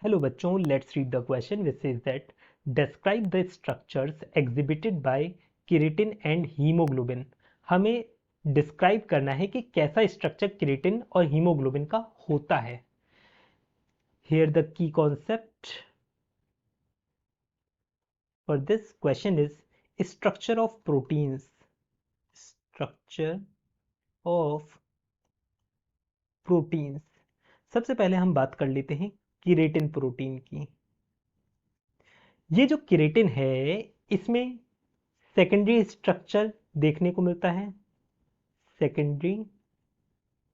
Hello बच्चों, let's read the question which is that describe the structures exhibited by keratin and haemoglobin. हमें describe करना है कि कैसा स्ट्रक्चर केराटिन और हीमोग्लोबिन का होता है। Here the key concept for this question is structure of proteins. Structure of proteins. सबसे पहले हम बात कर लेते हैं केराटिन प्रोटीन की। ये जो केराटिन है इसमें सेकेंडरी स्ट्रक्चर देखने को मिलता है। सेकेंडरी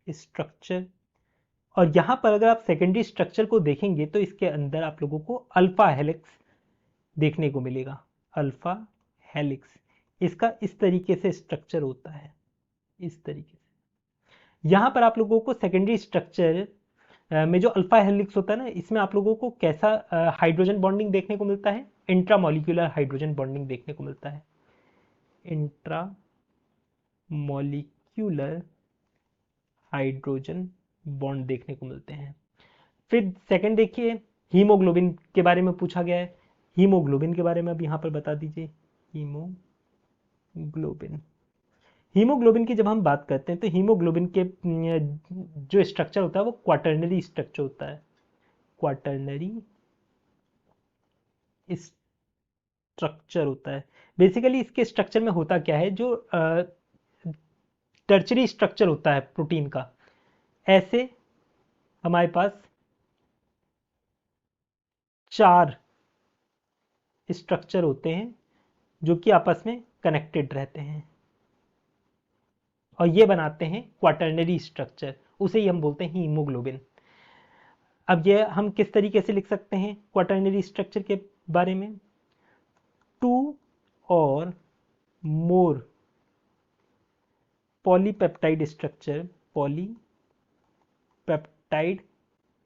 स्ट्रक्चर, और यहां पर अगर आप सेकेंडरी स्ट्रक्चर को देखेंगे तो इसके अंदर आप लोगों को अल्फा हेलिक्स देखने को मिलेगा। अल्फा हेलिक्स इसका इस तरीके से स्ट्रक्चर होता है। इस तरीके से यहां पर आप लोगों को सेकेंडरी स्ट्रक्चर में जो अल्फा हेलिक्स होता है ना, इसमें आप लोगों को कैसा हाइड्रोजन बॉन्डिंग देखने को मिलता है? इंट्रामॉलिक्यूलर हाइड्रोजन बॉन्डिंग देखने को मिलता है। इंट्रा मॉलिक्यूलर हाइड्रोजन बॉन्ड देखने को मिलते हैं। फिर सेकंड देखिए, हीमोग्लोबिन के बारे में पूछा गया है। हीमोग्लोबिन के बारे में अब यहाँ पर बता दीजिए। हीमोग्लोबिन, हीमोग्लोबिन की जब हम बात करते हैं तो हीमोग्लोबिन के जो स्ट्रक्चर होता है वो क्वाटर्नरी स्ट्रक्चर होता है। क्वाटर्नरी स्ट्रक्चर होता है। बेसिकली इसके स्ट्रक्चर में होता क्या है, जो टर्चरी स्ट्रक्चर होता है प्रोटीन का, ऐसे हमारे पास 4 स्ट्रक्चर होते हैं जो कि आपस में कनेक्टेड रहते हैं और ये बनाते हैं क्वाटर्नरी स्ट्रक्चर। उसे ही हम बोलते हैं हीमोग्लोबिन। अब ये हम किस तरीके से लिख सकते हैं क्वाटर्नरी स्ट्रक्चर के बारे में? 2 और more polypeptide structure, polypeptide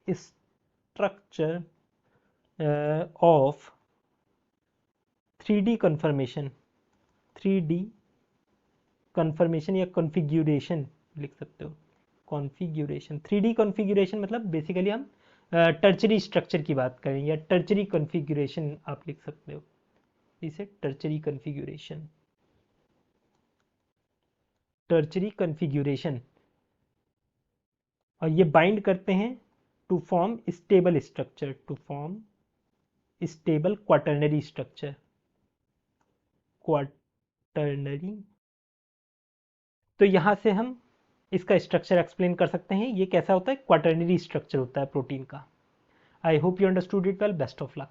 structure of 3D conformation. 3D conformation या कॉन्फ़िगरेशन लिख सकते हो। कॉन्फ़िगरेशन, 3D कॉन्फ़िगरेशन मतलब बेसिकली हम टर्चरी स्ट्रक्चर की बात करें या टर्चरी कॉन्फ़िगरेशन आप लिख सकते हो इसे। टर्चरी कॉन्फ़िगरेशन, टर्चरी कॉन्फ़िगरेशन, और ये बाइंड करते हैं to form stable structure, to form stable quaternary structure. Quaternary, तो यहां से हम इसका स्ट्रक्चर एक्सप्लेन कर सकते हैं। ये कैसा होता है? क्वाटर्नरी स्ट्रक्चर होता है प्रोटीन का। I hope you understood it well. Best of luck.